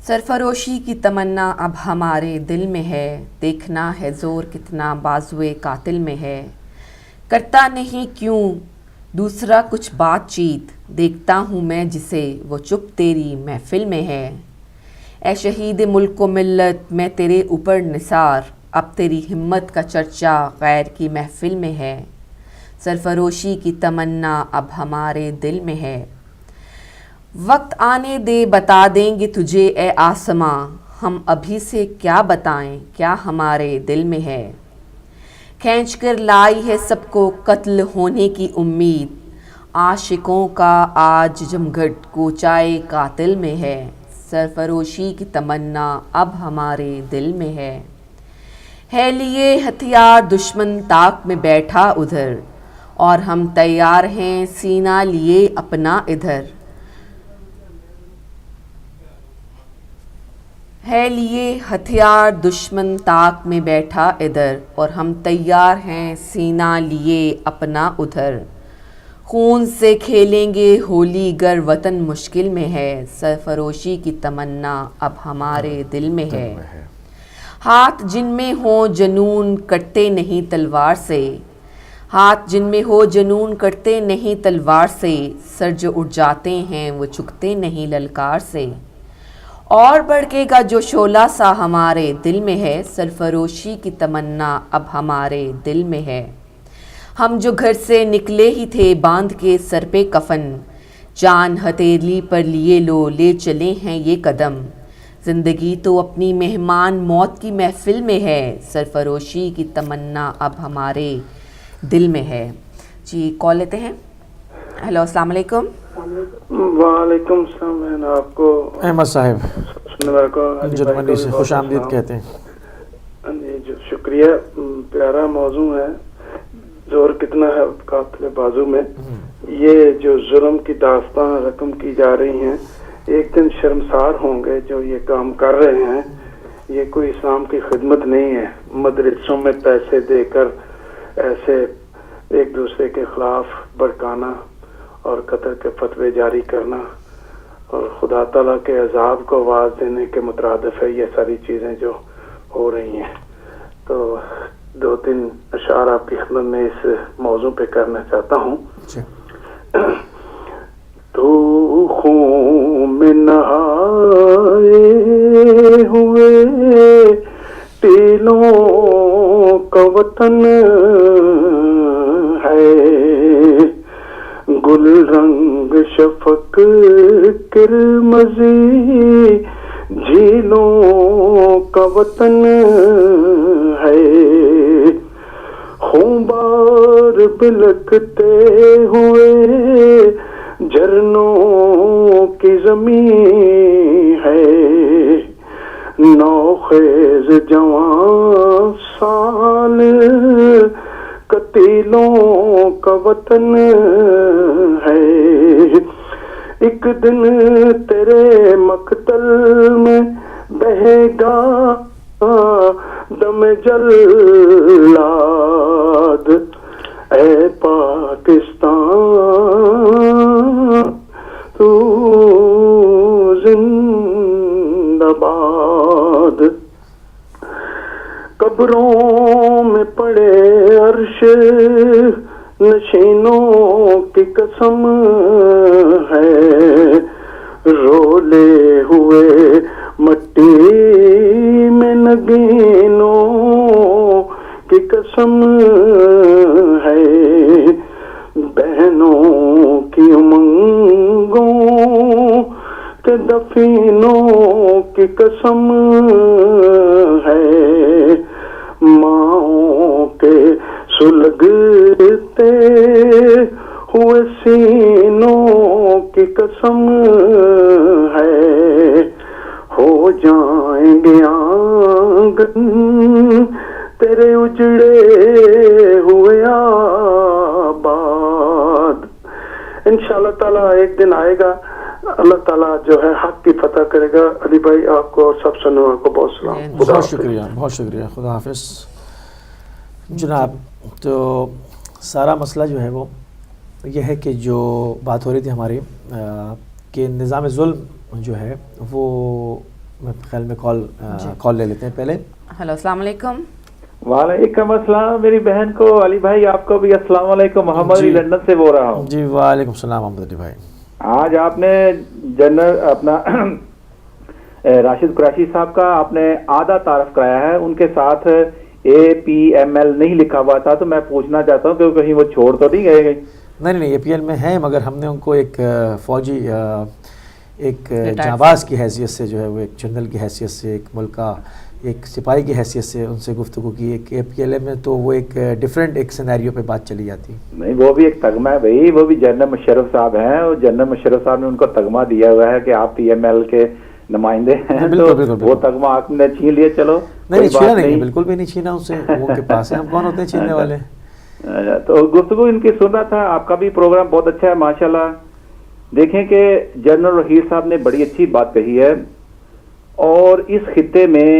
سرفروشی کی تمنا اب ہمارے دل میں ہے، دیکھنا ہے زور کتنا بازوئے قاتل میں ہے۔ کرتا نہیں کیوں دوسرا کچھ بات چیت، دیکھتا ہوں میں جسے وہ چپ تیری محفل میں ہے۔ اے شہید ملک و ملت میں تیرے اوپر نثار، اب تیری ہمت کا چرچا غیر کی محفل میں ہے۔ سرفروشی کی تمنا اب ہمارے دل میں ہے۔ وقت آنے دے بتا دیں گے تجھے اے آسماں، ہم ابھی سے کیا بتائیں کیا ہمارے دل میں ہے۔ کھینچ کر لائی ہے سب کو قتل ہونے کی امید، عاشقوں کا آج جمگھٹ کوچائے قاتل میں ہے۔ سرفروشی کی تمنا اب ہمارے دل میں ہے لیے ہتھیار دشمن طاق میں بیٹھا ادھر، اور ہم تیار ہیں سینہ لیے اپنا ادھر۔ ہے لیے ہتھیار دشمن طاق میں بیٹھا ادھر، اور ہم تیار ہیں سینہ لیے اپنا ادھر۔ خون سے کھیلیں گے ہولی گر وطن مشکل میں ہے۔ سرفروشی کی تمنا اب ہمارے دل میں ہے۔ ہاتھ جن میں ہوں جنون کٹتے نہیں تلوار سے، ہاتھ جن میں ہو جنون کٹتے نہیں تلوار سے، سر جو اٹھ جاتے ہیں وہ جھکتے نہیں للکار سے۔ اور بھڑکے گا جو شعلہ سا ہمارے دل میں ہے۔ سرفروشی کی تمنا اب ہمارے دل میں ہے۔ ہم جو گھر سے نکلے ہی تھے باندھ کے سر پہ کفن، جان ہتھیلی پر لیے لو لے چلے ہیں یہ قدم۔ زندگی تو اپنی مہمان موت کی محفل میں ہے۔ سرفروشی کی تمنا اب ہمارے دل میں ہے۔ جی کال لیتے ہیں۔ ہیلو السلام علیکم۔ وعلیکم السلام۔ میں آپ کو احمد صاحب سننے والے کو جرمنی سے خوش آمدید کہتے ہیں۔ جی شکریہ، پیارا موضوع ہے، زور کتنا ہے قاتل بازو میں۔ یہ جو ظلم کی داستان رقم کی جا رہی ہیں، ایک دن شرمسار ہوں گے جو یہ کام کر رہے ہیں۔ یہ کوئی اسلام کی خدمت نہیں ہے، مدرسوں میں پیسے دے کر ایسے ایک دوسرے کے خلاف بھڑکانا اور قتل کے فتوے جاری کرنا اور خدا تعالیٰ کے عذاب کو آواز دینے کے مترادف ہے یہ ساری چیزیں جو ہو رہی ہیں۔ تو دو تین اشعار آپ کی خدمت میں اس موضوع پہ کرنا چاہتا ہوں۔ تو خون میں نہائے ہوئے تیلوں کا وطن ہے، گل رنگ شفق کرمزی جھیلوں کا وطن ہے، خونبار بلکتے ہوئے جھرنوں کی زمین ہے، نوخیز جوان سال قتیلوں کا وطن ہے۔ ایک دن تیرے مقتل میں بہے گا دم جلاد، اے پاکستان تو زندہ باد۔ قبروں میں پڑے عرش نشینوں کی قسم ہے، رولے ہوئے مٹی میں نگینوں کی قسم ہے، بہنوں کی امنگوں کے دفینوں کی قسم ہے، ماؤں کے سلگتے ہوئے سینوں کی قسم ہے، ہو جائیں گے آنگن تیرے اجڑے ہوئے آباد۔ انشاءاللہ تعالیٰ ایک دن آئے گا، اللہ تعالیٰ جو ہے حق کی فتح کرے گا۔ علی بھائی آپ کو اور سب سننے والوں کو بہت سلام۔ بہت شکریہ، بہت شکریہ، خدا حافظ جناب۔ تو سارا مسئلہ جو ہے وہ یہ ہے کہ جو بات ہو رہی تھی ہماری کہ نظام ظلم جو ہے وہ خیال میں کال لے لیتے ہیں پہلے. ہیلو السلام علیکم. وعلیکم السلام میری بہن کو, علی بھائی آپ کو بھی السلام علیکم. محمد علی لندن سے بول رہا ہوں. جی وعلیکم السلام محمد علی بھائی. آج آپ نے جنرل اپنا راشد قریشی صاحب کا آپ نے آدھا تعارف کرایا ہے, ان کے ساتھ APML نہیں لکھا ہوا تھا, تو میں پوچھنا چاہتا ہوں کہ کہیں وہ چھوڑ تو نہیں گئے. نہیں APL میں ہیں, مگر ہم نے ان کو ایک فوجی ایک جانباز کی حیثیت سے جو ہے وہ ایک جنرل کی حیثیت سے, ایک ملک کا ایک سپاہی کی حیثیت سے ان سے گفتگو کی. ایک APL میں تو وہ ایک ڈیفرنٹ ایک سینیریو پہ بات چلی جاتی. نہیں وہ بھی ایک تگمہ ہے بھائی, وہ بھی جنرل مشرف صاحب ہیں, اور جنرل مشرف صاحب نے ان کو تگمہ دیا ہوا ہے کہ آپ PML کے نمائندے ہیں, تو وہ تگمہ آپ نے چھین لیا. چلو نہیں چھینا نہیں, بالکل بھی نہیں چھینا ان سے, وہ ان کے پاس ہے, ہم کون ہوتے ہیں چھیننے والے. تو گفتگو ان کی سن رہا تھا, آپ کا بھی پروگرام بہت اچھا ہے ماشاءاللہ. دیکھیں کہ جنرل رحیل صاحب نے بڑی اچھی بات کہی ہے, اور اس خطے میں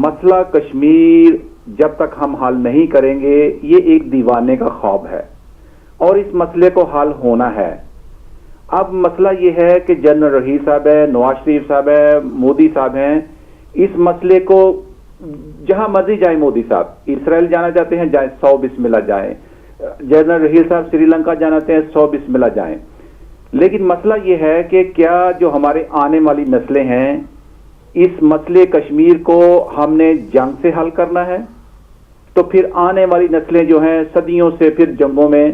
مسئلہ کشمیر جب تک ہم حل نہیں کریں گے یہ ایک دیوانے کا خواب ہے, اور اس مسئلے کو حل ہونا ہے. اب مسئلہ یہ ہے کہ جنرل رحیل صاحب ہے, نواز شریف صاحب ہے, مودی صاحب ہیں, اس مسئلے کو جہاں مرضی جائیں, مودی صاحب اسرائیل جانا چاہتے ہیں جائیں, 100 بسم اللہ جائیں. جنرل رحیل صاحب سری لنکا جانا چاہتے ہیں, 100 بسم اللہ جائیں. لیکن مسئلہ یہ ہے کہ کیا جو ہمارے آنے والی نسلیں ہیں, اس مسئلے کشمیر کو ہم نے جنگ سے حل کرنا ہے, تو پھر آنے والی نسلیں جو ہیں صدیوں سے پھر جنگوں میں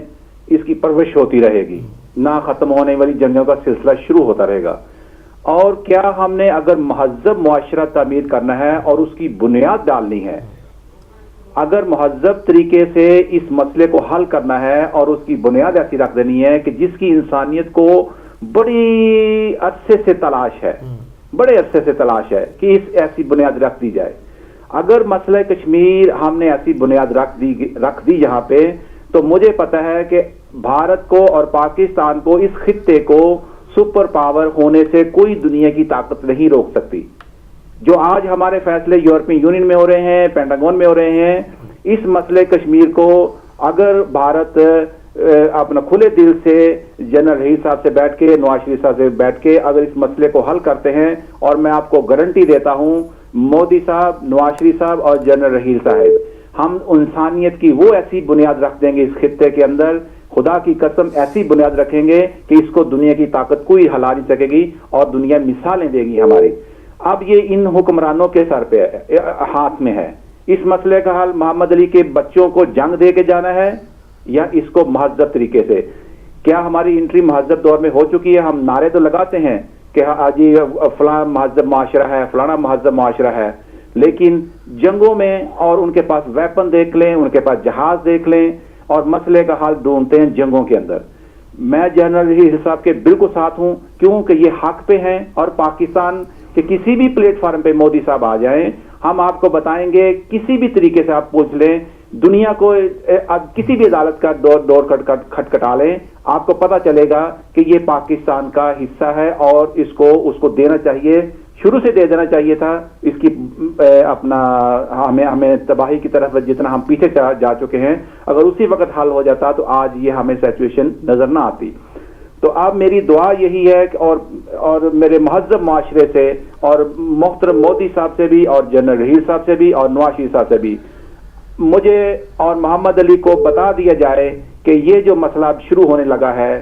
اس کی پرورش ہوتی رہے گی, نہ ختم ہونے والی جنگوں کا سلسلہ شروع ہوتا رہے گا. اور کیا ہم نے اگر مہذب معاشرہ تعمیر کرنا ہے اور اس کی بنیاد ڈالنی ہے, اگر مہذب طریقے سے اس مسئلے کو حل کرنا ہے اور اس کی بنیاد ایسی رکھ دینی ہے کہ جس کی انسانیت کو بڑی عرصے سے تلاش ہے, بڑے عرصے سے تلاش ہے کہ اس ایسی بنیاد رکھ دی جائے. اگر مسئلہ کشمیر ہم نے ایسی بنیاد رکھ دی یہاں پہ, تو مجھے پتا ہے کہ بھارت کو اور پاکستان کو اس خطے کو سپر پاور ہونے سے کوئی دنیا کی طاقت نہیں روک سکتی. جو آج ہمارے فیصلے یورپین یونین میں ہو رہے ہیں, پینٹاگون میں ہو رہے ہیں, اس مسئلے کشمیر کو اگر بھارت اپنا کھلے دل سے جنرل رحیل صاحب سے بیٹھ کے, نواز شریف صاحب سے بیٹھ کے اگر اس مسئلے کو حل کرتے ہیں, اور میں آپ کو گارنٹی دیتا ہوں مودی صاحب, نواز شریف صاحب اور جنرل رحیل صاحب, ہم انسانیت کی وہ ایسی بنیاد رکھ دیں گے اس خطے کے اندر, خدا کی قسم ایسی بنیاد رکھیں گے کہ اس کو دنیا کی طاقت کوئی ہلا نہیں سکے گی, اور دنیا مثالیں دے گی ہماری. اب یہ ان حکمرانوں کے سر پہ ہاتھ میں ہے. اس مسئلے کا حل محمد علی کے بچوں کو جنگ دے کے جانا ہے, یا اس کو مہذب طریقے سے. کیا ہماری انٹری مہذب دور میں ہو چکی ہے؟ ہم نعرے تو لگاتے ہیں کہ جی فلاں مہذب معاشرہ ہے, فلانا مہذب معاشرہ ہے, لیکن جنگوں میں اور ان کے پاس ویپن دیکھ لیں, ان کے پاس جہاز دیکھ لیں, اور مسئلے کا حل ڈھونڈتے ہیں جنگوں کے اندر. میں جنرل رحیل صاحب کے بالکل ساتھ ہوں, کیونکہ یہ حق پہ ہیں, اور پاکستان کے کسی بھی پلیٹ فارم پہ مودی صاحب آ جائیں, ہم آپ کو بتائیں گے, کسی بھی طریقے سے آپ پوچھ لیں, دنیا کو کسی بھی عدالت کا دور کھٹکھٹا لیں, آپ کو پتہ چلے گا کہ یہ پاکستان کا حصہ ہے, اور اس کو دینا چاہیے, شروع سے دے دینا چاہیے تھا. اس کی اپنا ہمیں تباہی کی طرف جتنا ہم پیچھے جا چکے ہیں, اگر اسی وقت حل ہو جاتا تو آج یہ ہمیں سچویشن نظر نہ آتی. تو اب میری دعا یہی ہے کہ اور میرے مہذب معاشرے سے, اور محترم مودی صاحب سے بھی, اور جنرل رحیل صاحب سے بھی, اور نواز شریف صاحب سے بھی, مجھے اور محمد علی کو بتا دیا جائے کہ یہ جو مسئلہ اب شروع ہونے لگا ہے,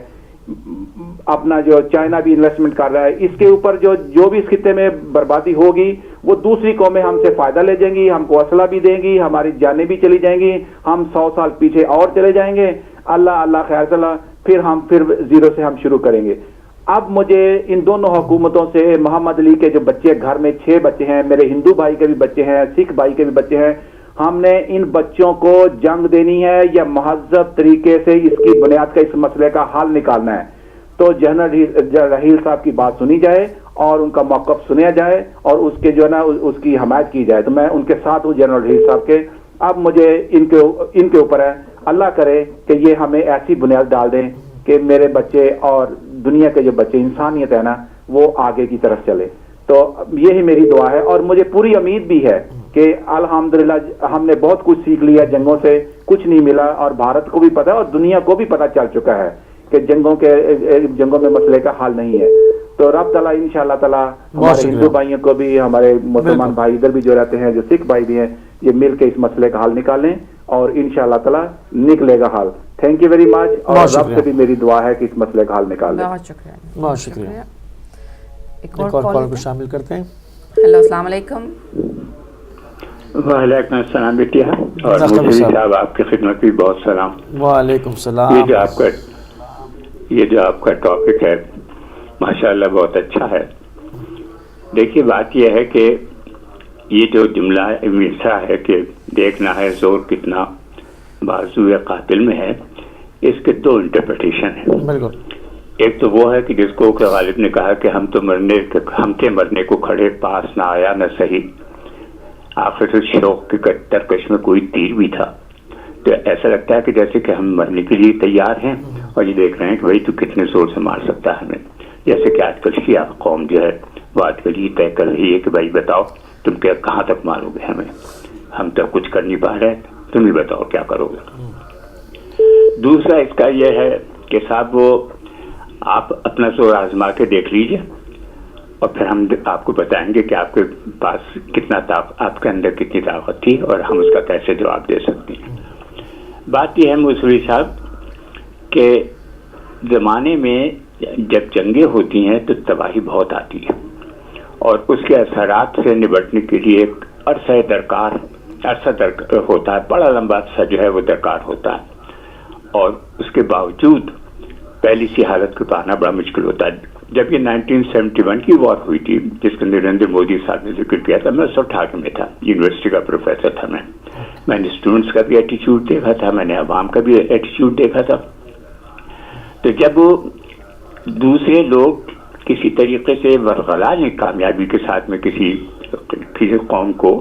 اپنا جو چائنا بھی انویسٹمنٹ کر رہا ہے, اس کے اوپر جو بھی اس خطے میں بربادی ہوگی وہ دوسری قومیں ہم سے فائدہ لے جائیں گی, ہم کو اسلحہ بھی دیں گی, ہماری جانیں بھی چلی جائیں گی, ہم 100 سال پیچھے اور چلے جائیں گے. اللہ خیر صلاح, پھر زیرو سے ہم شروع کریں گے. اب مجھے ان دونوں حکومتوں سے, محمد علی کے جو بچے گھر میں 6 بچے ہیں, میرے ہندو بھائی کے بھی بچے ہیں, سکھ بھائی کے بھی بچے ہیں, ہم نے ان بچوں کو جنگ دینی ہے یا مہذب طریقے سے اس کی بنیاد کا اس مسئلے کا حل نکالنا ہے. تو جنرل رحیل صاحب کی بات سنی جائے, اور ان کا موقف سنیا جائے, اور اس کے جو ہے نا اس کی حمایت کی جائے. تو میں ان کے ساتھ ہوں جنرل رحیل صاحب کے. اب مجھے ان کے اوپر ہے, اللہ کرے کہ یہ ہمیں ایسی بنیاد ڈال دیں کہ میرے بچے اور دنیا کے جو بچے, انسانیت ہے نا, وہ آگے کی طرف چلے. تو یہی میری دعا ہے, اور مجھے پوری امید بھی ہے کہ الحمدللہ ہم نے بہت کچھ سیکھ لیا, جنگوں سے کچھ نہیں ملا, اور بھارت کو بھی پتا ہے اور دنیا کو بھی پتا چل چکا ہے کہ جنگوں میں مسئلے کا حل نہیں ہے. تو تو رب تعالیٰ انشاءاللہ تعالیٰ ہمارے ہندو بھائیوں کو بھی, ہمارے مسلمان بھائی ادھر بھی جو رہتے ہیں, جو سکھ بھائی بھی ہیں, یہ مل کے اس مسئلے کا حل نکالیں اور انشاءاللہ تعالیٰ نکلے گا حل. تھینک یو ویری مچ, اور رب سے بھی میری دعا ہے کہ اس مسئلے کا حل نکال دیں. بہت شکریہ. بہت شکریہ. ایک اور کال کو شامل کرتے ہیں. ہیلو السلام علیکم. وعلیکم السلام بیٹیا, اور مجھے صاحب آپ کی خدمت بھی بہت سلام. وعلیکم السلام. یہ جو آپ کا ٹاپک ہے ماشاءاللہ بہت اچھا ہے. دیکھیے بات یہ ہے کہ یہ جو جملہ مصرع ہے کہ دیکھنا ہے زور کتنا بازو قاتل میں ہے, اس کے دو انٹرپریٹیشن ہیں. بالکل. ایک تو وہ ہے کہ جس کو کہ غالب نے کہا کہ ہم تھے مرنے کو کھڑے, پاس نہ آیا نہ صحیح, آخر سے شوق کی ترکش میں کوئی تیر بھی تھا. تو ایسا لگتا ہے کہ جیسے کہ ہم مرنے کے لیے تیار ہیں اور یہ دیکھ رہے ہیں کہ بھائی تو کتنے زور سے مار سکتا ہے ہمیں. جیسے کہ آج کل شیعہ قوم جو ہے وہ آج کل یہ طے کر رہی ہے کہ بھائی بتاؤ تم کیا کہاں تک مارو گے ہمیں, ہم تو کچھ کر نہیں پا رہے, تم ہی بتاؤ کیا کرو گے. دوسرا اس کا یہ ہے کہ صاحب وہ آپ اپنا زور آزما کے دیکھ لیجئے اور پھر ہم آپ کو بتائیں گے کہ آپ کے پاس کتنا آپ کے اندر کتنی طاقت تھی اور ہم اس کا کیسے جواب دے سکتے ہیں. بات یہ ہے موسوی صاحب کہ زمانے میں جب جنگیں ہوتی ہیں تو تباہی بہت آتی ہے اور اس کے اثرات سے نبٹنے کے لیے ایک عرصہ درکار ہوتا ہے, بڑا لمبا عرصہ جو ہے وہ درکار ہوتا ہے, اور اس کے باوجود پہلی سی حالت کو پانا بڑا مشکل ہوتا ہے. جب یہ 1971 کی وار ہوئی تھی جس کو نریندر مودی صاحب نے ذکر کیا تھا, میں 1968 میں تھا, یونیورسٹی کا پروفیسر تھا. میں نے اسٹوڈنٹس کا بھی ایٹیچیوڈ دیکھا تھا, میں نے عوام کا بھی ایٹیچیوڈ دیکھا تھا. تو جب دوسرے لوگ کسی طریقے سے ورغلا لیں کامیابی کے ساتھ میں کسی قوم کو,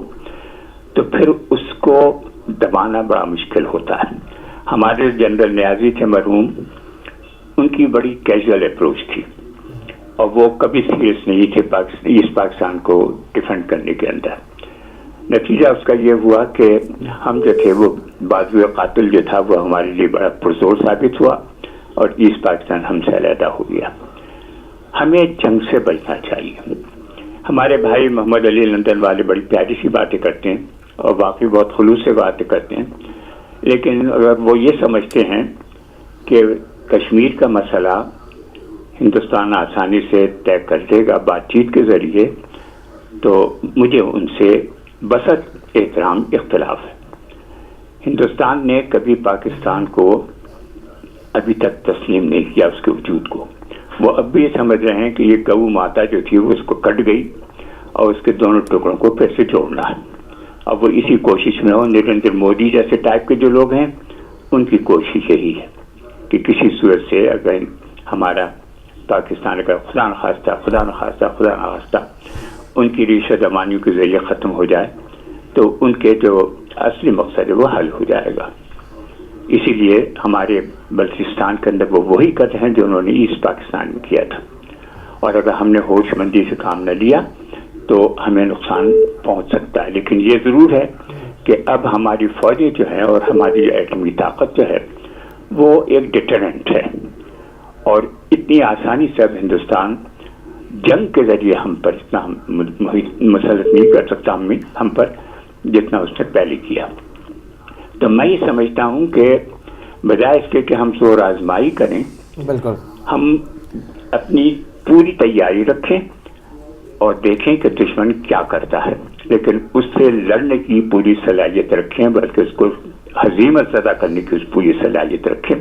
تو پھر اس کو دبانا بڑا مشکل ہوتا ہے. ہمارے جنرل نیازی تھے مرحوم, ان کی بڑی کیجول اپروچ تھی اور وہ کبھی سیریس نہیں تھے پاکستان کو ڈیفینڈ کرنے کے اندر. نتیجہ اس کا یہ ہوا کہ ہم جو تھے وہ بازو قاتل جو تھا وہ ہمارے لیے بڑا پرزور ثابت ہوا اور ایسٹ پاکستان ہم سے علیحدہ ہو گیا. ہمیں جنگ سے بچنا چاہیے. ہمارے بھائی محمد علی لندن والے بڑی پیاری سی باتیں کرتے ہیں اور واقعی بہت خلوص سے باتیں کرتے ہیں, لیکن اگر وہ یہ سمجھتے ہیں کہ کشمیر کا مسئلہ ہندوستان آسانی سے طے کر دے گا بات چیت کے ذریعے, تو مجھے ان سے بسط احترام اختلاف ہے. ہندوستان نے کبھی پاکستان کو ابھی تک تسلیم نہیں کیا, اس کے وجود کو. وہ اب بھی یہ سمجھ رہے ہیں کہ یہ گو ماتا جو تھی وہ اس کو کٹ گئی اور اس کے دونوں ٹکڑوں کو پھر سے جوڑنا ہے. اب وہ اسی کوشش میں ہو. نریندر مودی جیسے ٹائپ کے جو لوگ ہیں ان کی کوشش یہی ہے کہ کسی صورت سے اگر ہمارا پاکستان کا خدا نخواستہ ان کی ریشہ دمانیوں کے ذریعے ختم ہو جائے تو ان کے جو اصلی مقصد ہے وہ حل ہو جائے گا. اسی لیے ہمارے بلوچستان کے اندر وہ وہی قتل ہیں جو انہوں نے ایسٹ پاکستان میں کیا تھا, اور اگر ہم نے ہوش مندی سے کام نہ لیا تو ہمیں نقصان پہنچ سکتا ہے. لیکن یہ ضرور ہے کہ اب ہماری فوجیں جو ہیں اور ہماری ایٹمی طاقت جو ہے وہ ایک ڈیٹرنٹ ہے, اور اتنی آسانی سے اب ہندوستان جنگ کے ذریعے ہم پر اتنا مسلط نہیں کر سکتا ہم پر جتنا اس نے پہلے کیا. تو میں یہ سمجھتا ہوں کہ بجائے اس کے کہ ہم زور آزمائی کریں, بالکل ہم اپنی پوری تیاری رکھیں اور دیکھیں کہ دشمن کیا کرتا ہے, لیکن اس سے لڑنے کی پوری صلاحیت رکھیں, بلکہ اس کو ہزیمت زدہ کرنے کی اس پوری صلاحیت رکھیں.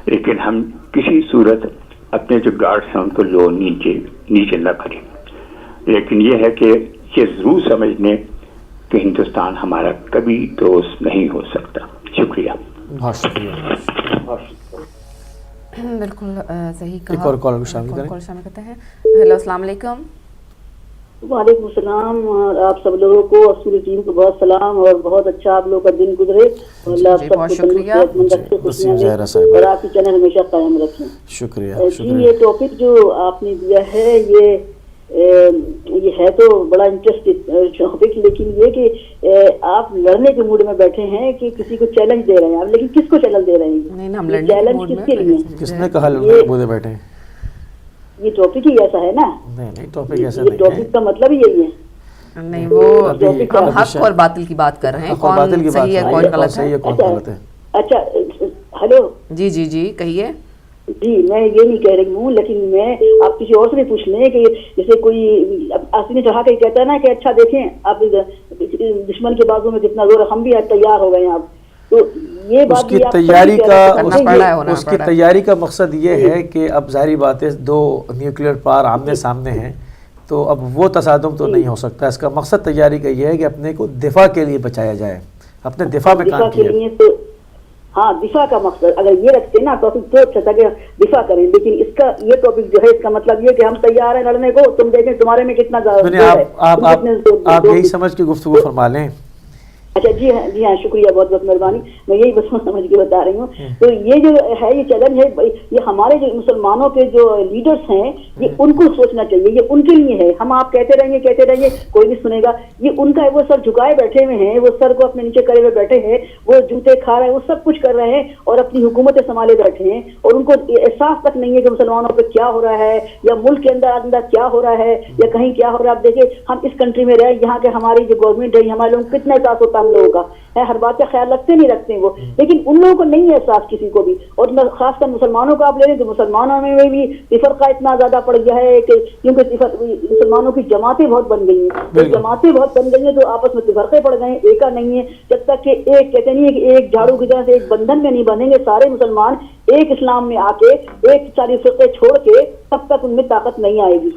لیکن ہم کسی صورت اپنے جو گارڈز ہیں ان کو لو نیچے نہ کریں. لیکن یہ ہے کہ یہ ضرور سمجھ لیں کہ ہندوستان ہمارا کبھی دوست نہیں ہو سکتا. شکریہ. بہت شکریہ. بالکل صحیح کہا. ایک اور کال شامل کرتے ہیں. ہیلو السلام علیکم. وعلیکم السلام, اور آپ سب لوگوں کو اور پوری ٹیم کو بہت سلام, اور بہت اچھا آپ لوگوں کا دن گزرے, اور اللہ آپ سب کو صحت مند رکھے, خوشیاں دے, اور آپ کی چینل ہمیشہ قائم رکھیں. شکریہ. جی, یہ ٹاپک جو آپ نے دیا ہے یہ ہے تو بڑا انٹرسٹنگ ٹاپک, لیکن یہ کہ آپ لڑنے کے موڈ میں بیٹھے ہیں کہ کسی کو چیلنج دے رہے ہیں آپ, لیکن کس کو چیلنج دے رہے ہیں؟ نہیں, ہم لڑنے کے موڈ میں. چیلنج کس کے لیے؟ کس نے کہا لڑنے کے موڈ میں بیٹھے ہیں؟ یہ ٹاپک ہی ایسا ہے نا. نہیں ٹاپک ایسا یہ نہیں ٹاپک کا مطلب ہی یہی ہے. نہیں وہ ہم حق اور باطل کی بات کر رہے ہیں, کون صحیح ہے کون غلط ہے. کون غلط ہے. اچھا ہلو. جی جی جی کہیے. جی میں یہ نہیں کہہ رہی ہوں, لیکن میں آپ کسی اور سے بھی پوچھ لیں کہ جیسے کوئی آسینی چڑھا کے کہتا ہے نا کہ اچھا دیکھیں آپ دشمن کے بازو میں کتنا زور ہے, ہم بھی تیار ہو گئے ہیں. آپ تو یہ بات اس کی تیاری کا مقصد یہ ہے کہ اب ظاہری بات ہے دو نیوکلیئر پاور آمنے سامنے ہیں, تو اب وہ تصادم تو نہیں ہو سکتا. اس کا مقصد تیاری کا یہ ہے کہ اپنے کو دفاع کے لیے بچایا جائے, اپنے دفاع میں کام کیے. ہاں دفاع کا مقصد اگر یہ رکھتے نا تو اچھا تھا کہ دفاع کریں, لیکن اس کا یہ ٹاپک جو ہے اس کا مطلب یہ کہ ہم تیار ہیں لڑنے کو, تم دیکھیں تمہارے میں کتنا آپ یہی سمجھ کے گفتگو فرما لیں. اچھا جی ہاں شکریہ, بہت بہت مہربانی. میں یہی بس سمجھ کے بتا رہی ہوں. تو یہ جو ہے یہ چیلنج ہے, یہ ہمارے جو مسلمانوں کے جو لیڈرز ہیں یہ ان کو سوچنا چاہیے, یہ ان کے لیے ہے. ہم آپ کہتے رہیں گے کوئی نہیں سنے گا. یہ ان کا ہے, وہ سر جھکائے بیٹھے ہوئے ہیں, وہ سر کو اپنے نیچے کرے ہوئے بیٹھے ہیں, وہ جوتے کھا رہے ہیں, وہ سب کچھ کر رہے ہیں اور اپنی حکومتیں سنبھالے بیٹھے ہیں, اور ان کو احساس تک نہیں ہے کہ مسلمانوں پہ کیا ہو رہا ہے یا ملک کے اندر کیا ہو رہا ہے یا کہیں کیا ہو رہا ہے. آپ دیکھیں ہم اس کنٹری میں رہے, یہاں کے ہماری جو گورنمنٹ ہے ہمارے لوگوں کو کتنا احساس ہوتا ہے ہم لوگوں کا, ہر بات کا خیال رکھتے نہیں رکھتے وہ, لیکن ان لوگوں کو نہیں ہے احساس کسی کو بھی. اور خاص کر مسلمانوں کو آپ لے لیں تو مسلمانوں میں بھی تفرقہ اتنا زیادہ پڑ گیا ہے کہ کیونکہ مسلمانوں کی جماعتیں بہت بن گئی ہیں, جماعتیں بہت بن گئی ہیں تو آپس میں تفرقے پڑ گئے ہیں, ایکا نہیں ہے. جب تک کہ ایک کہتے نہیں ہے کہ ایک جھاڑو کی طرح سے ایک بندھن میں نہیں بنیں گے سارے مسلمان ایک اسلام میں آ کے ایک ساری فرقے چھوڑ کے, تب تک ان میں طاقت نہیں آئے گی.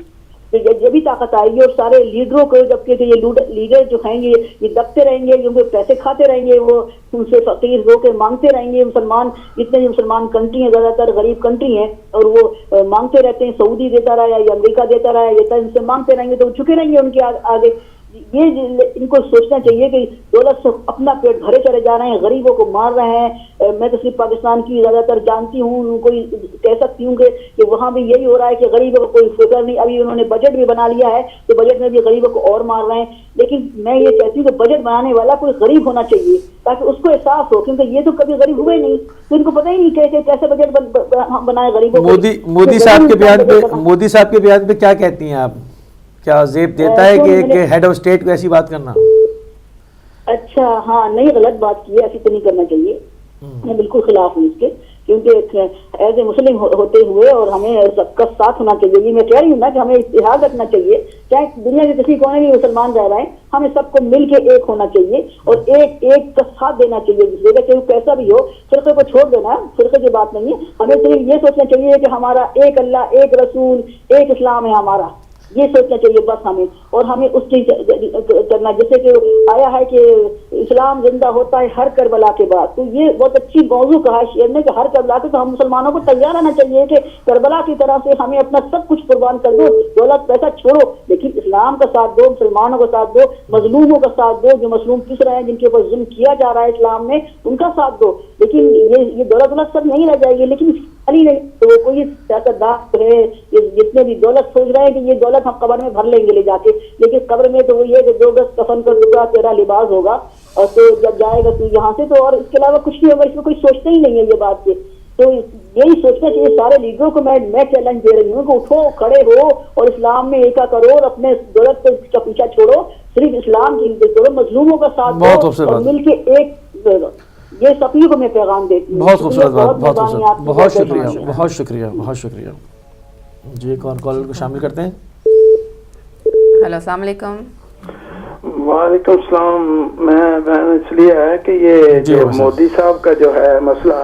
جب بھی طاقت آئے گی اور سارے لیڈروں کو جبکہ یہ لیڈر جو ہیں گے یہ دبتے رہیں گے, کیونکہ پیسے کھاتے رہیں گے, وہ ان سے فقیر ہو کے مانگتے رہیں گے. مسلمان جتنے مسلمان کنٹری ہیں زیادہ تر غریب کنٹری ہیں اور وہ مانگتے رہتے ہیں, سعودی دیتا رہا یا امریکہ دیتا رہا یا ان سے مانگتے رہیں گے تو وہ چکے رہیں گے ان کے آگے. یہ ان کو سوچنا چاہیے کہ دولت سے اپنا پیٹ بھرے چلے جا رہے ہیں, غریبوں کو مار رہے ہیں. میں تو صرف پاکستان کی زیادہ تر جانتی ہوں, ان کو کہہ سکتی ہوں کہ وہاں بھی یہی ہو رہا ہے کہ غریبوں کو کوئی فکر نہیں. ابھی انہوں نے بجٹ بھی بنا لیا ہے تو بجٹ میں بھی غریبوں کو اور مار رہے ہیں. لیکن میں یہ کہتی ہوں کہ بجٹ بنانے والا کوئی غریب ہونا چاہیے تاکہ اس کو احساس ہو, کیونکہ یہ تو کبھی غریب ہوئے نہیں تو ان کو پتہ ہی نہیں کہ کیسے بجٹ بنائے غریبوں کو. مودی صاحب کے بیان پہ کیا کہتی ہیں آپ؟ کیا زیب دیتا ہے کہ ایک ہیڈ آف اسٹیٹ کو ایسی بات کرنا؟ اچھا ہاں نہیں, غلط بات کی ہے, ایسی تو نہیں کرنا چاہیے. میں بالکل خلاف ہوں اس کے, کیونکہ ایز اے مسلم ہوتے ہوئے اور ہمیں سب کا ساتھ ہونا چاہیے. یہ میں کہہ رہی ہوں نا کہ ہمیں اتحاد رکھنا چاہیے, چاہے دنیا کے کسی کونے میں مسلمان رہ رہے ہیں, ہمیں سب کو مل کے ایک ہونا چاہیے اور ایک کا ساتھ دینا چاہیے دوسرے کا, چاہے کیسا بھی ہو. فرقے کو چھوڑ دینا, فرقے کی بات نہیں ہے. ہمیں صرف یہ سوچنا چاہیے کہ ہمارا ایک اللہ, ایک رسول, ایک اسلام ہے ہمارا, یہ سوچنا چاہیے بس ہمیں. اور ہمیں اس کی کرنا, جیسے کہ آیا ہے کہ اسلام زندہ ہوتا ہے ہر کربلا کے بعد, تو یہ بہت اچھی موضوع کہا ہے شعر نے کہ ہر کربلا کے, تو ہم مسلمانوں کو تیار رہنا چاہیے کہ کربلا کی طرح سے ہمیں اپنا سب کچھ قربان کر دو, دولت پیسہ چھوڑو, لیکن اسلام کا ساتھ دو, مسلمانوں کا ساتھ دو, مظلوموں کا ساتھ دو, جو مظلوم پس رہے ہیں, جن کے اوپر ظلم کیا جا رہا ہے اسلام میں, ان کا ساتھ دو. لیکن یہ دولت سب نہیں رہ جائے گی, لیکن خالی نہیں تو کوئی سیاستدان ہے جتنے بھی دولت سوچ رہے ہیں کہ یہ دولت ہم قبر میں بھر لیں گے لے جا کے, لیکن قبر میں تو وہ یہ کہ 2 گز کفن کا ٹکڑا تیرا لباس ہوگا, اور تو جب جائے گا تو یہاں سے تو, اور اس کے علاوہ کچھ نہیں ہوگا. اس میں کوئی سوچتا ہی نہیں ہے یہ بات سے. تو یہی سوچنا چاہیے سارے لیڈروں کو. میں چیلنج دے رہی ہوں کہ اٹھو, کھڑے ہو اور اسلام میں ایکا کرو, اور اپنے دولت کا پیچھا چھوڑو, صرف اسلام کی عزت کرو, مظلوموں کا ساتھ دو اور مل کے ایک. یہ سبھی کو میں پیغام دیتی ہوں. بہت خوبصورت بات, بہت شکریہ, بہت شکریہ, بہت شکریہ. جی کون کال کو شامل کرتے ہیں؟ ہیلو السلام علیکم. وعلیکم السلام. میں بہن اس لیے ہے کہ یہ جو مودی صاحب کا جو ہے مسئلہ.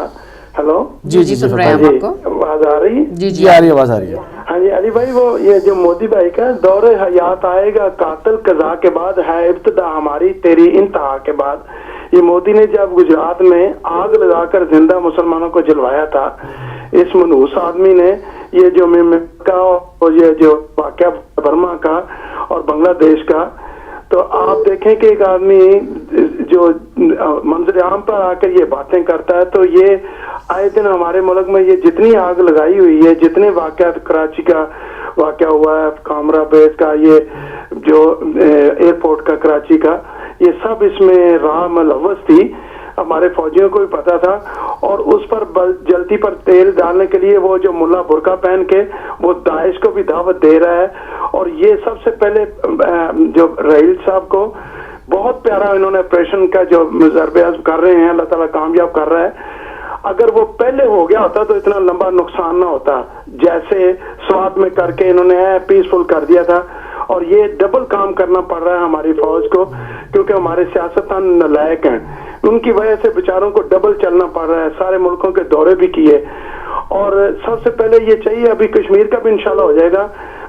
ہلو جی سن رہے ہیں ہم آپ کو. آواز آ رہی ہے؟ جی آ رہی ہے, آواز آ رہی ہے. ہاں جی علی بھائی, وہ یہ جو مودی بھائی کا دور حیات آئے گا قاتل قضا کے بعد, ہے ابتدا ہماری تیری انتہا کے بعد. یہ مودی نے جب گجرات میں آگ لگا کر زندہ مسلمانوں کو جلوایا تھا, اس منحوس آدمی نے یہ جو کا اور یہ جو واقعہ برما کا اور بنگلہ دیش کا, تو آپ دیکھیں کہ ایک آدمی جو منظر عام پر آ کر یہ باتیں کرتا ہے, تو یہ آئے دن ہمارے ملک میں یہ جتنی آگ لگائی ہوئی ہے, جتنے واقعات, کراچی کا واقعہ ہوا ہے, کامرا بیس کا, یہ جو ایئرپورٹ کا کراچی کا, یہ سب اس میں راہ ملوث تھی. ہمارے فوجیوں کو بھی پتا تھا، اور اس پر جلتی پر تیل ڈالنے کے لیے وہ جو ملا برقع پہن کے وہ داعش کو بھی دعوت دے رہا ہے. اور یہ سب سے پہلے جو رحیل صاحب کو بہت پیارا انہوں نے آپریشن کا جو ضرب عزم کر رہے ہیں، اللہ تعالیٰ کامیاب کر رہا ہے. اگر وہ پہلے ہو گیا ہوتا تو اتنا لمبا نقصان نہ ہوتا، جیسے سوات میں کر کے انہوں نے پیسفل کر دیا تھا. اور یہ ڈبل کام کرنا پڑ رہا ہے ہماری فوج کو، کیونکہ ہمارے سیاستدان نالائق ہیں، ان کی وجہ سے بیچاروں کو ڈبل چلنا پڑ رہا ہے. سارے ملکوں کے دورے بھی کیے. اور سب سے پہلے یہ چاہیے، ابھی کشمیر کا بھی انشاءاللہ ہو جائے گا.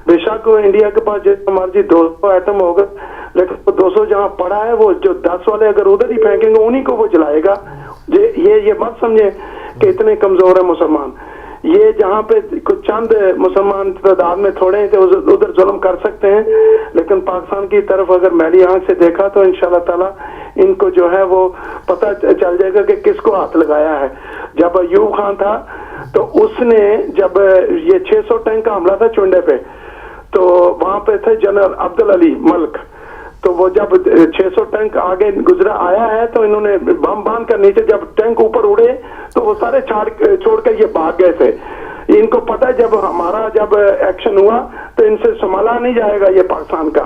بے شک انڈیا کے پاس جتنا مرضی 200 ایٹم ہوگا، لیکن وہ 200 جہاں پڑا ہے وہ جو 10 والے اگر ادھر ہی پھینکیں گے انہی کو وہ جلائے گا. یہ مت سمجھے کہ اتنے کمزور ہیں مسلمان. یہ جہاں پہ کچھ چند مسلمان تعداد میں تھوڑے ہیں کہ ادھر ظلم کر سکتے ہیں، لیکن پاکستان کی طرف اگر میری آنکھ سے دیکھا تو انشاءاللہ تعالی ان کو جو ہے وہ پتہ چل جائے گا کہ کس کو ہاتھ لگایا ہے. جب ایوب خان تھا تو اس نے جب یہ 600 ٹینک کا حملہ تھا چونڈے پہ، تو وہاں پہ تھے جنرل عبدالعلی ملک. تو وہ جب 600 ٹینک آگے گزرا آیا ہے تو انہوں نے بم باندھ کر نیچے، جب ٹینک اوپر اڑے تو وہ سارے چھوڑ کر یہ بھاگ گئے تھے. ان کو پتہ ہے جب ہمارا ایکشن ہوا تو ان سے سنبھالا نہیں جائے گا یہ پاکستان کا.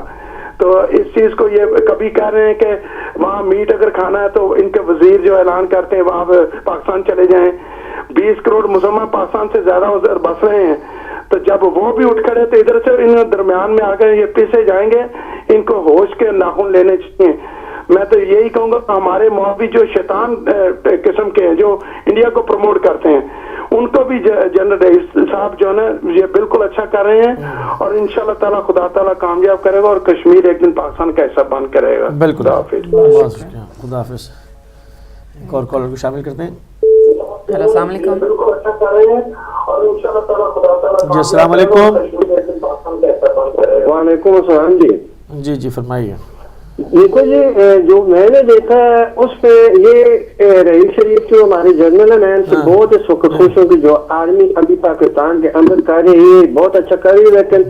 تو اس چیز کو یہ کبھی کہہ رہے ہیں کہ وہاں میٹ اگر کھانا ہے تو ان کے وزیر جو اعلان کرتے ہیں وہاں پاکستان چلے جائیں. 20 کروڑ مسلمان پاکستان سے زیادہ ادھر بس رہے ہیں. تو جب وہ بھی اٹھ کھڑے تو ادھر سے ان درمیان میں آ گئے، یہ پیچھے جائیں گے. ان کو ہوش کے ناخن لینے چاہیے. میں تو یہی کہوں گا کہ ہمارے مولوی جو شیطان قسم کے ہیں جو انڈیا کو پروموٹ کرتے ہیں، ان کو بھی جنرل رئیس صاحب جو ہے نا یہ بالکل اچھا کر رہے ہیں. اور انشاءاللہ تعالیٰ خدا تعالیٰ کامیاب کرے گا اور کشمیر ایک دن پاکستان کا حصہ بن کرے گا. بالکل. خدا حافظ. خدا حافظ. ایک اور کالر کو شامل کرتے ہیں. ہیلو، السلام علیکم. جی السلام علیکم. وعلیکم السلام. جی جی فرمائیے. دیکھو جی، جو میں نے دیکھا ہے اس پہ یہ رئیس شریف جو ہمارے جنرل مین سے بہت خوش ہوں کہ جو آرمی ابھی پاکستان کے اندر کر رہی ہے بہت اچھا کر رہی ہے. لیکن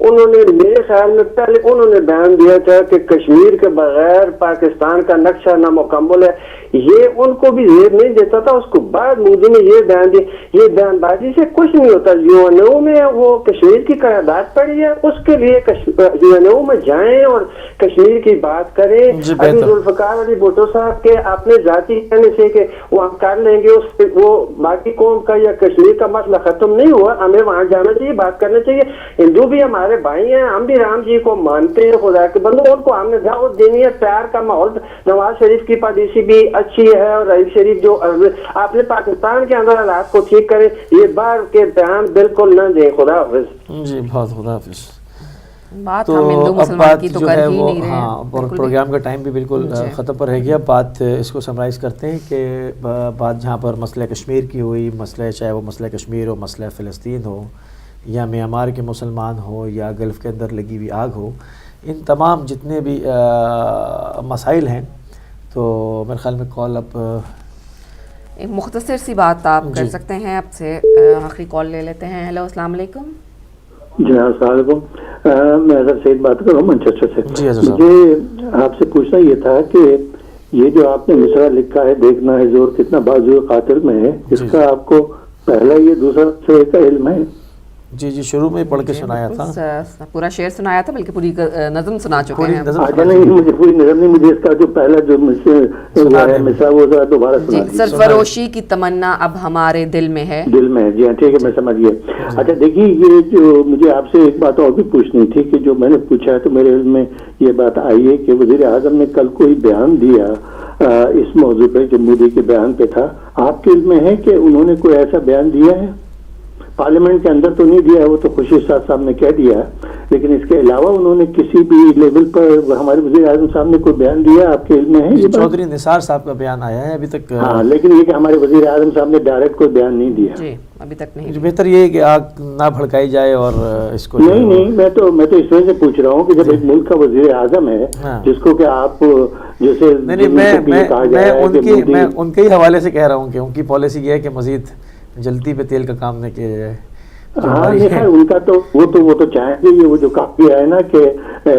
انہوں نے میرے خیال میں پہلے انہوں نے بیان دیا تھا کہ کشمیر کے بغیر پاکستان کا نقشہ نامکمل ہے. یہ ان کو بھی زیر نہیں دیتا تھا. اس کو بعد مودی نے یہ بیان دیا. یہ بیان بازی سے کچھ نہیں ہوتا. UNO میں وہ کشمیر کی قرارداد پڑی ہے، اس کے لیے UNO میں جائیں اور کشمیر کی بات کریں. ابھی ذوالفقار علی بھٹو صاحب کے اپنے ذاتی کہنے سے کہ وہ ہم کر لیں گے، اس وہ باقی قوم کا یا کشمیر کا مسئلہ ختم نہیں ہوا. ہمیں وہاں جانا چاہیے، بات کرنا چاہیے. ہندو بھی ہمارے بھائی ہیں، ہم بھی رام جی کو مانتے ہیں، خدا کے بندوں. ان کو ہم نے دعوت دینی ہے. پیار کا ماحول. نواز شریف کی پالیسی بھی اچھی ہے اور رئیس شریف جو آپ نے پاکستان کے اندر حالات کو ٹھیک کریں. یہ باہر کے بیان بالکل نہ دیں. خدا حافظ. جی بہت خدا حافظ. بات ہم ہندو مسلمان کی تو کر ہی نہیں رہے ہیں. اور پروگرام کا ٹائم بھی بالکل ختم پر رہ گیا. بات اس کو سمرائز کرتے ہیں کہ بات جہاں پر مسئلہ کشمیر کی ہوئی، مسئلہ چاہے وہ مسئلہ کشمیر ہو، مسئلہ فلسطین ہو، یا میانمار کے مسلمان ہو، یا گلف کے اندر لگی ہوئی آگ ہو، ان تمام جتنے بھی مسائل ہیں، تو میرے خیال میں کال اب ایک مختصر سی بات آپ کر سکتے ہیں. آپ سے آخری کال لے لیتے ہیں. ہیلو، السلام علیکم. جی السلام علیکم. میں اظہر سعید بات کر رہا ہوں مانچسٹر سے. مجھے آپ سے پوچھنا یہ تھا کہ یہ جو آپ نے مصرع لکھا ہے، دیکھنا ہے زور کتنا بازو قاتل میں ہے، اس کا آپ کو پہلا یہ دوسرا سے کا علم ہے؟ جی جی شروع میں پڑھ کے سنایا تھا، پورا شعر سنایا تھا، بلکہ پوری نظم سنا چکے ہیں. نہیں مجھے پوری نظم نہیں، مجھے اس کا جو پہلا جو مصرع وہ ذرا دوبارہ سنا. سرفروشی کی تمنا اب ہمارے دل میں ہے. دل میں ہے. جی ہاں ٹھیک ہے، میں سمجھ گیا. اچھا دیکھیے، یہ جو مجھے آپ سے ایک بات اور بھی پوچھنی تھی کہ جو میں نے پوچھا ہے تو میرے علم میں یہ بات آئی ہے کہ وزیر اعظم نے کل کوئی بیان دیا اس موضوع پہ جو مودی کے بیان پہ تھا. آپ کے علم میں ہے کہ انہوں نے کوئی ایسا بیان دیا ہے؟ پارلیمنٹ کے اندر تو نہیں دیا ہے، وہ تو خورشید صاحب نے کہہ دیا، لیکن اس کے علاوہ انہوں نے کسی بھی لیول پر ہمارے وزیر اعظم صاحب نے کوئی بیان دیا آپ کے علم میں ہے؟ چودھری نثار صاحب کا بیان آیا ہے ابھی تک. ہاں لیکن یہ کہ ہمارے وزیر اعظم صاحب نے ڈائریکٹ کوئی بیان نہیں دیا. جی ابھی تک نہیں. بہتر یہ ہے کہ آگ نہ بھڑکائی جائے اور اس کو نہیں میں تو اس وجہ سے پوچھ رہا ہوں کہ جب ایک ملک کا وزیر اعظم ہے جس کو کہ آپ جیسے میں ان کے ہی حوالے سے کہہ رہا ہوں کہ ان کی پالیسی یہ ہے کہ مزید جلدی پہ تیل کا کام نہ کیا جائے. ہاں ان کا تو وہ تو چاہیں گے. یہ وہ جو کافی ہے نا کہ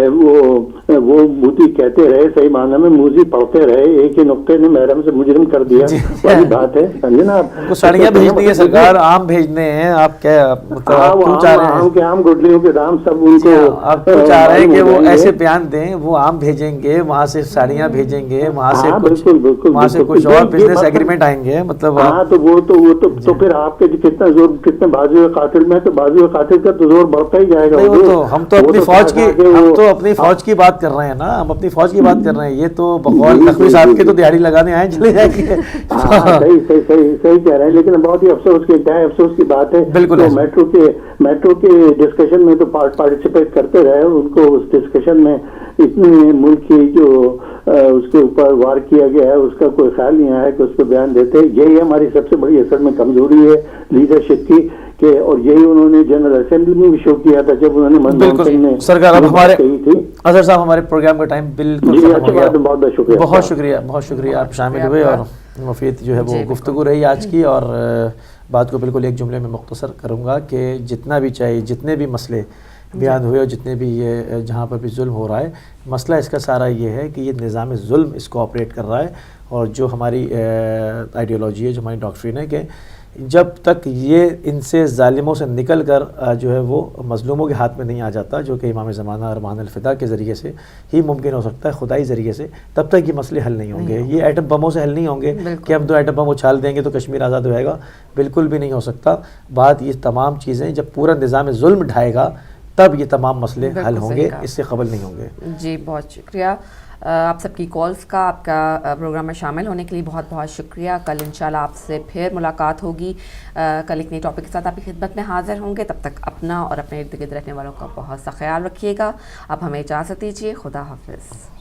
وہ وہ موتی کہتے رہے, صحیح معنی میں موزی پڑھتے رہے, ایک ہی نقطے نے محرم سے مجرم کر دیا, وہی بات ہے, سمجھے نا آپ. کو ساڑیاں بھیجنی ہے سرکار, آم بھیجنے ہیں, آپ کیا مطلب چاہ رہے ہیں؟ آم کے آم, گٹلیوں کے دام, سب ان کو آپ تو چاہ رہے ہیں کہ وہ ایسے بیان دیں, وہ آم بھیجیں گے, وہاں سے ساڑیاں بھیجیں گے, وہاں سے کچھ اور بزنس ایگریمنٹ آئیں گے, مطلب ہاں تو وہ تو پھر آپ کے کتنا زور, کتنے بازو قاتل میں, تو بازو قاتل کا تو زور بڑھتا ہی جائے گا. ہم تو اپنی فوج کی بات کر رہے ہیں نا, ہم اپنی فوج کی بات کر رہے ہیں. یہ تو بقول نقوی صاحب کے تو دیہڑی لگانے آئے, چلے جائیں گے. صحیح کہہ رہے ہیں, لیکن بہت ہی افسوس کی بات ہے. بالکل میٹرو کے ڈسکشن میں تو پارٹیسپیٹ کرتے رہے, ان کو اس ڈسکشن میں اتنے ملک کی جو اس کے اوپر وار کیا گیا ہے اس کا کوئی خیال نہیں آیا کہ اس کو بیان دیتے. یہی ہماری سب سے بڑی اصل میں کمزوری ہے لیڈرشپ کی, کہ اور یہی انہوں نے جنرل اسمبلی میں بھی شو کیا تھا جب انہوں نے منموہن سنگھ نے. سرکار اب ہمارے اظہر صاحب ہمارے پروگرام کا ٹائم بالکل ختم ہو گیا. بہت شکریہ آپ شامل ہوئے, اور مفید جو ہے وہ گفتگو رہی آج کی. اور بات کو بالکل ایک جملے میں مختصر کروں گا کہ جتنا بھی چاہیے, جتنے بھی مسئلے بیان ہوئے اور جتنے بھی یہ جہاں پر بھی ظلم ہو رہا ہے, مسئلہ اس کا سارا یہ ہے کہ یہ نظام ظلم اس کو آپریٹ کر رہا ہے. اور جو ہماری آئیڈیالوجی ہے, جو ہماری ڈاکٹرین ہے, کہ جب تک یہ ان سے ظالموں سے نکل کر جو ہے وہ مظلوموں کے ہاتھ میں نہیں آ جاتا, جو کہ امام زمانہ ارمان الفدا کے ذریعے سے ہی ممکن ہو سکتا ہے, خدائی ذریعے سے, تب تک یہ مسئلے حل نہیں ہوں گے. یہ ایٹم بموں سے حل نہیں ہوں گے کہ ہم 2 ایٹم بم اچھال دیں گے تو کشمیر آزاد ہو جائے گا, بالکل بھی نہیں ہو سکتا. بات یہ تمام چیزیں جب پورا نظام ظلم ڈھائے گا تب یہ تمام مسئلے حل ہوں گے, اس سے قبل نہیں ہوں گے. جی بہت شکریہ آپ سب کی کالز کا, آپ کا پروگرام میں شامل ہونے کے لیے بہت بہت شکریہ. کل انشاءاللہ آپ سے پھر ملاقات ہوگی, کل ایک نئی ٹاپک کے ساتھ آپ کی خدمت میں حاضر ہوں گے. تب تک اپنا اور اپنے ارد گرد رہنے والوں کا بہت سا خیال رکھیے گا. اب ہمیں اجازت دیجیے, خدا حافظ.